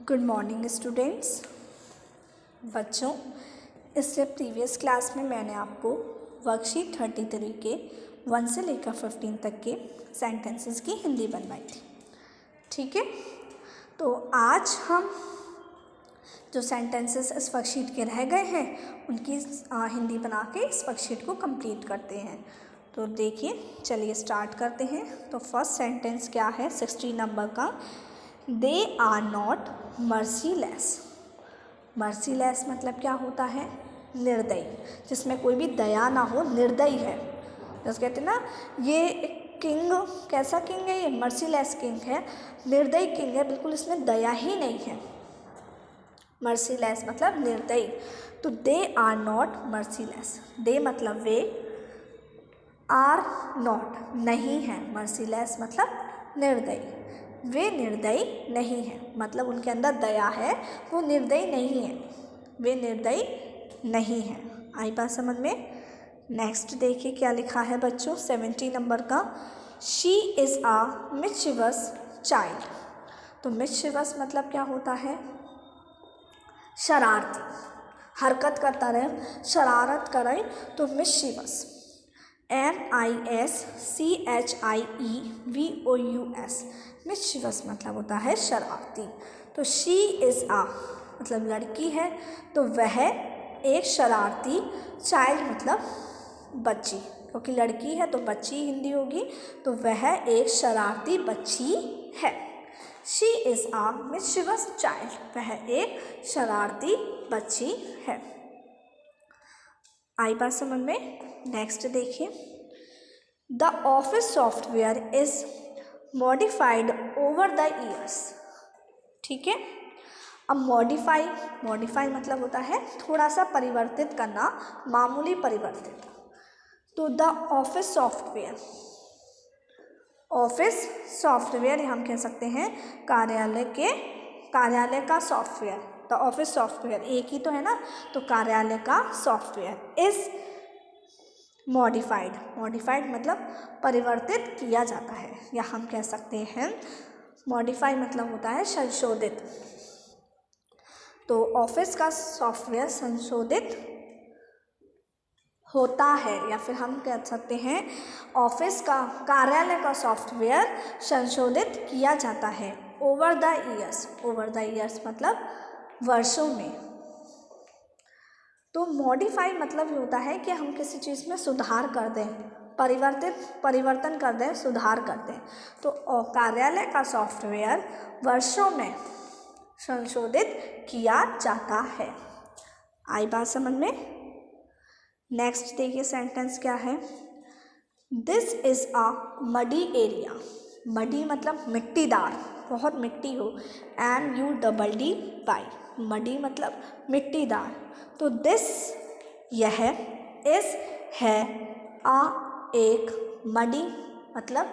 Good morning students. बच्चों, इससे previous class में मैंने आपको वर्कशीट 33 के 1 से लेकर 15 तक के सेंटेंसेस की हिंदी बनवाई थी। ठीक है, तो आज हम जो सेंटेंसेस इस वर्कशीट के रह गए हैं उनकी हिंदी बना के इस वर्कशीट को कंप्लीट करते हैं। तो देखिए, चलिए स्टार्ट करते हैं। तो फर्स्ट सेंटेंस क्या है 60 नंबर का, they are not merciless. Merciless मतलब क्या होता है? निर्दयी, जिसमें कोई भी दया ना हो, निर्दयी है। जैसे कहते हैं ना, ये एक किंग, कैसा किंग है? ये मर्सीलेस किंग है, निर्दयी किंग है, बिल्कुल इसमें दया ही नहीं है। मर्सीलेस मतलब निर्दयी। तो दे आर नॉट मर्सीलेस, दे मतलब वे, आर नॉट नहीं है, मर्सीलेस मतलब निर्दयी। वे निर्दयी नहीं है, मतलब उनके अंदर दया है, वो निर्दयी नहीं है, वे निर्दयी नहीं है। आई बात समझ में? नेक्स्ट देखिए क्या लिखा है बच्चों 70 नंबर का, शी इज़ आ मिस्chievous चाइल्ड। तो मिस्chievous मतलब क्या होता है? शरारती, हरकत करता रहे, शरारत करे तो मिस्chievous। MISCHIEVOUS, मिस्chievous मतलब होता है शरारती। तो शी इज़ आ मतलब लड़की है, तो वह एक शरारती, चाइल्ड मतलब बच्ची, क्योंकि लड़की है तो बच्ची हिंदी होगी, तो वह एक शरारती बच्ची है। शी इज़ आ मिस्chievous चाइल्ड, वह एक शरारती बच्ची है। आई बात समझ में? नेक्स्ट देखिए, the office software is modified over the years. ठीक है, अब मॉडिफाई मतलब होता है थोड़ा सा परिवर्तित करना, मामूली परिवर्तित। तो the office software, office software हम कह सकते हैं कार्यालय का सॉफ्टवेयर। द ऑफिस सॉफ्टवेयर एक ही तो है ना, तो कार्यालय का सॉफ्टवेयर इज मॉडिफाइड मतलब परिवर्तित किया जाता है, या हम कह सकते हैं मॉडिफाई मतलब होता है संशोधित। तो ऑफिस का सॉफ्टवेयर संशोधित होता है, या फिर हम कह सकते हैं ऑफिस का, कार्यालय का सॉफ्टवेयर संशोधित किया जाता है over the years. Over the years मतलब वर्षों में। तो मॉडिफाई मतलब ये होता है कि हम किसी चीज़ में सुधार कर दें, परिवर्तन कर दें, सुधार कर दें। तो कार्यालय का सॉफ्टवेयर वर्षों में संशोधित किया जाता है। आई बात समझ में? नेक्स्ट देखिए सेंटेंस क्या है, this is a muddy area. Muddy मतलब मिट्टीदार, बहुत मिट्टी हो, MUDDY, मडी मतलब मिट्टीदार। तो दिस यह, इस है, आ एक, मडी मतलब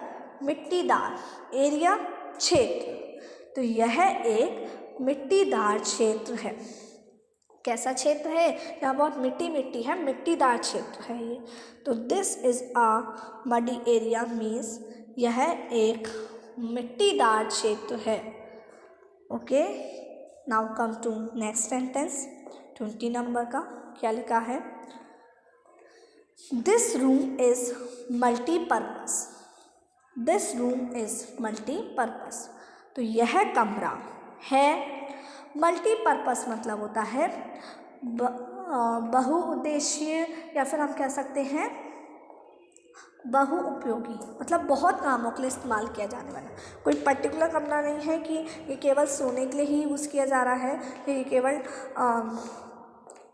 मिट्टीदार, एरिया क्षेत्र, तो यह एक मिट्टीदार क्षेत्र है। कैसा क्षेत्र है? यहाँ बहुत मिट्टी है, मिट्टीदार क्षेत्र है ये। तो this is a muddy area means यह एक मिट्टीदार क्षेत्र है। Okay, now come to next sentence 20 number का। क्या लिखा है, this room is multipurpose. This room is multipurpose, तो यह कमरा है, मल्टीपर्पस मतलब होता है बहुउद्देशीय, या फिर हम कह सकते हैं बहुउपयोगी, मतलब बहुत कामों के लिए इस्तेमाल किया जाने वाला। कोई पर्टिकुलर कमरा नहीं है कि ये केवल सोने के लिए ही यूज़ किया जा रहा है, ये केवल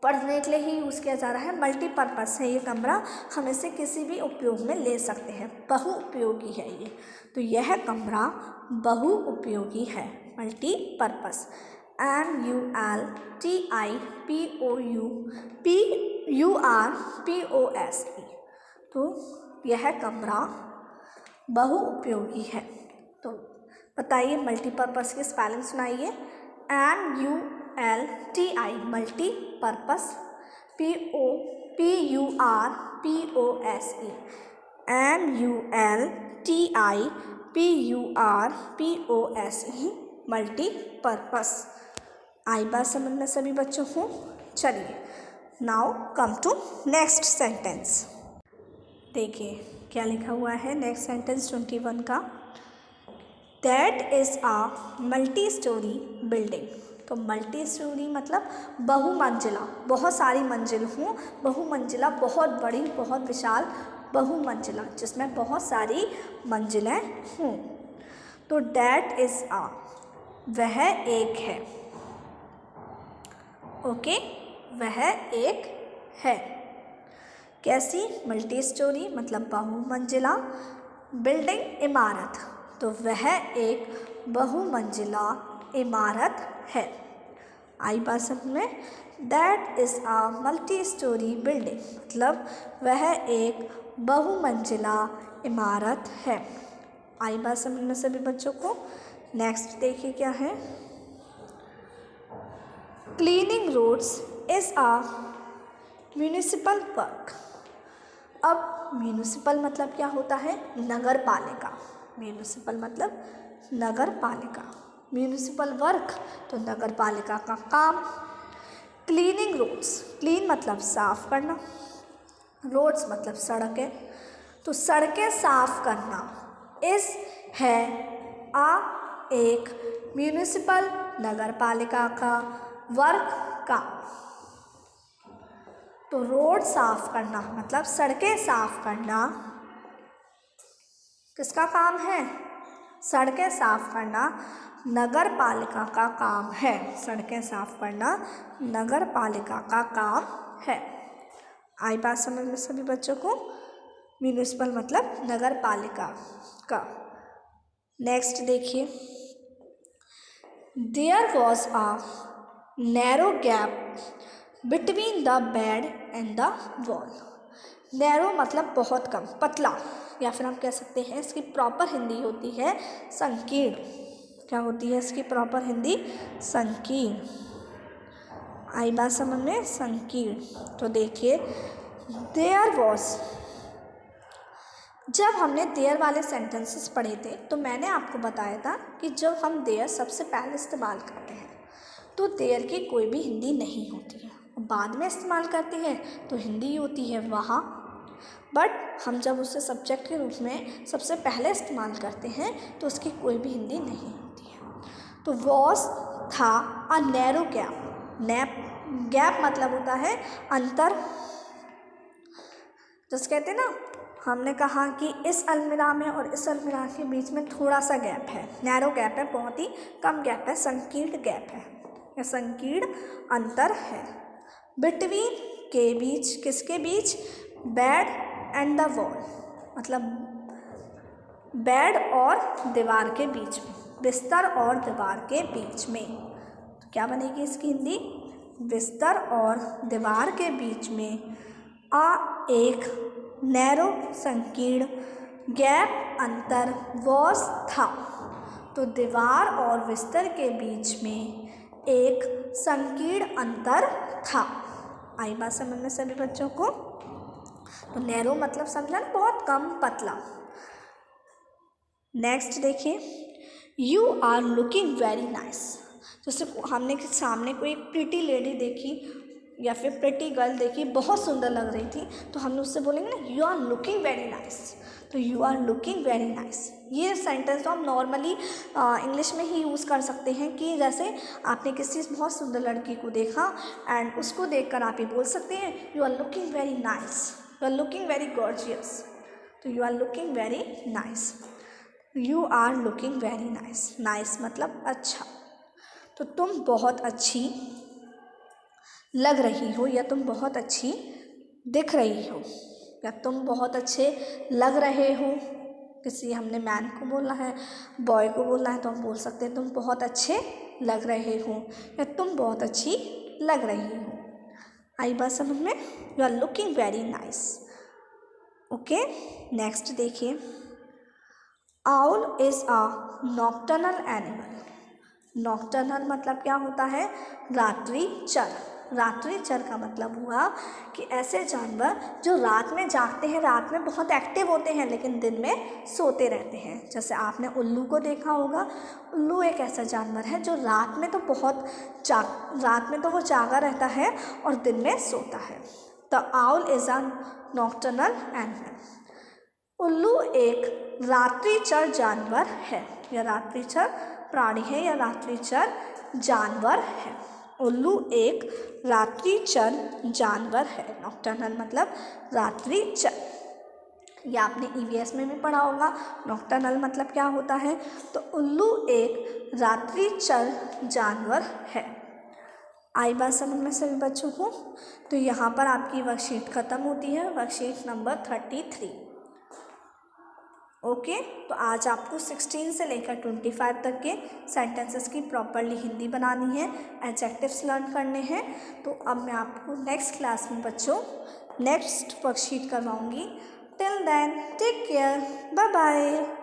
पढ़ने के लिए ही यूज़ किया जा रहा है। मल्टीपर्पस है ये कमरा, हम इसे किसी भी उपयोग में ले सकते हैं, बहुउपयोगी है ये। तो यह कमरा बहुउपयोगी है, मल्टीपर्पस। MULTIPOUPURPOSE, तो यह कमरा बहुउपयोगी है। तो बताइए मल्टीपर्पस की स्पेलिंग सुनाइए। MULTI multipurpose, PURPOSE, MULTIPURPOSE multipurpose. आई बात समझ में सभी बच्चों को? चलिए now come to next sentence. देखिए क्या लिखा हुआ है नेक्स्ट सेंटेंस 21 का। That is a multi storey building. तो मल्टी स्टोरी मतलब बहुमंजिला, बहुत सारी मंजिल हूँ, बहुमंजिला बहुत बड़ी बहुत विशाल बहुमंजिला जिसमें बहुत सारी मंजिलें हूँ। तो दैट इज़ आ, वह एक है। ओके, वह एक है। कैसी? मल्टी स्टोरी मतलब बहुमंजिला, बिल्डिंग इमारत, तो वह एक बहुमंजिला इमारत है। आई बात समझ में? That is a multi storey building मतलब वह एक बहुमंजिला इमारत है। आई बात समझ में सभी बच्चों को? नेक्स्ट देखिए क्या है। Cleaning roads is a municipal work. अब म्यूनिसिपल मतलब क्या होता है? नगर पालिका। म्यूनिसिपल मतलब नगर पालिका, म्यूनिसिपल वर्क तो नगर पालिका का काम। क्लीनिंग रोड्स, क्लीन मतलब साफ करना, रोड्स मतलब सड़कें, तो सड़कें साफ करना इस है आ एक म्यूनिसिपल नगर पालिका का वर्क काम। तो रोड साफ करना मतलब सड़कें साफ करना किसका काम है? सड़कें साफ करना नगर पालिका का काम है। सड़कें साफ करना नगर पालिका का काम है। आई बात समझ में सभी बच्चों को? म्यूनिसिपल मतलब नगर पालिका का। नेक्स्ट देखिए। There was a narrow gap between the bed and the wall. Narrow मतलब बहुत कम, पतला, या फिर हम कह सकते हैं इसकी प्रॉपर हिंदी होती है संकीर्ण। क्या होती है इसकी प्रॉपर हिंदी? संकीर्ण। आई बात समझ में? संकीर्ण। तो देखिए देयर वॉज, जब हमने देयर वाले सेंटेंसेस पढ़े थे तो मैंने आपको बताया था कि जब हम देयर सबसे पहले इस्तेमाल करते हैं तो देयर की कोई भी हिंदी नहीं होती है, बाद में इस्तेमाल करते हैं तो हिंदी होती है वहाँ। बट हम जब उसे सब्जेक्ट के रूप में सबसे पहले इस्तेमाल करते हैं तो उसकी कोई भी हिंदी नहीं होती है। तो वॉज था अ नैरो गैप, गैप मतलब होता है अंतर। जैसे कहते हैं ना, हमने कहा कि इस अलमीरा में और इस अलमीरा के बीच में थोड़ा सा गैप है, नैरो गैप है, बहुत ही कम गैप है, संकीर्ण गैप है या संकीर्ण अंतर है। बिटवीन के बीच, किसके बीच? बेड एंड द वॉल मतलब बेड और दीवार के बीच में, बिस्तर और दीवार के बीच में। तो क्या बनेगी इसकी हिंदी? बिस्तर और दीवार के बीच में एक नैरो संकीर्ण गैप अंतर वॉज था। तो दीवार और बिस्तर के बीच में एक संकीर्ण अंतर था। आई बात समझ में सभी बच्चों को? तो नैरो मतलब समझा ना, बहुत कम, पतला। नेक्स्ट देखिए। You are looking very nice. जैसे हमने सामने कोई एक प्रिटी लेडी देखी या फिर प्रिटी गर्ल देखी, बहुत सुंदर लग रही थी, तो हम उससे बोलेंगे ना you are looking very nice. तो you are looking very nice, ये सेंटेंस तो हम नॉर्मली इंग्लिश में ही यूज़ कर सकते हैं कि जैसे आपने किसी बहुत सुंदर लड़की को देखा एंड उसको देखकर आप ये बोल सकते हैं you are looking very nice, you are looking very gorgeous. तो you are looking very nice, you are looking very nice, nice मतलब अच्छा। तो तुम बहुत अच्छी लग रही हो या तुम बहुत अच्छी दिख रही हो या तुम बहुत अच्छे लग रहे हो। किसी हमने मैन को बोलना है, बॉय को बोलना है, तो हम बोल सकते हैं तुम बहुत अच्छे लग रहे हो या तुम बहुत अच्छी लग रही हो। आई बात समझ में? You are looking very nice. Okay, next देखिए। Owl is a nocturnal animal. Nocturnal मतलब क्या होता है? रात्रि चर। रात्रिचर का मतलब हुआ कि ऐसे जानवर जो रात में जागते हैं, रात में बहुत एक्टिव होते हैं लेकिन दिन में सोते रहते हैं। जैसे आपने उल्लू को देखा होगा, उल्लू एक ऐसा जानवर है जो रात में तो वो जागा रहता है और दिन में सोता है। The owl is a nocturnal animal. उल्लू एक रात्रिचर जानवर है, या रात्रिचर प्राणी है, या रात्रिचर जानवर है। उल्लू एक रात्रिचर जानवर है। नॉक्टर्नल मतलब रात्रिचर। ये आपने ईवीएस में भी पढ़ा होगा, नॉक्टर्नल मतलब क्या होता है। तो उल्लू एक रात्रिचर जानवर है। आई बात समझ में सभी बच्चों को। तो यहाँ पर आपकी वर्कशीट ख़त्म होती है, वर्कशीट नंबर 33। ओके, तो आज आपको 16 से लेकर 25 तक के सेंटेंसेस की प्रॉपरली हिंदी बनानी है, एडजेक्टिव्स लर्न करने हैं। तो अब मैं आपको नेक्स्ट क्लास में बच्चों नेक्स्ट वर्कशीट करवाऊँगी। Till then take care, bye bye.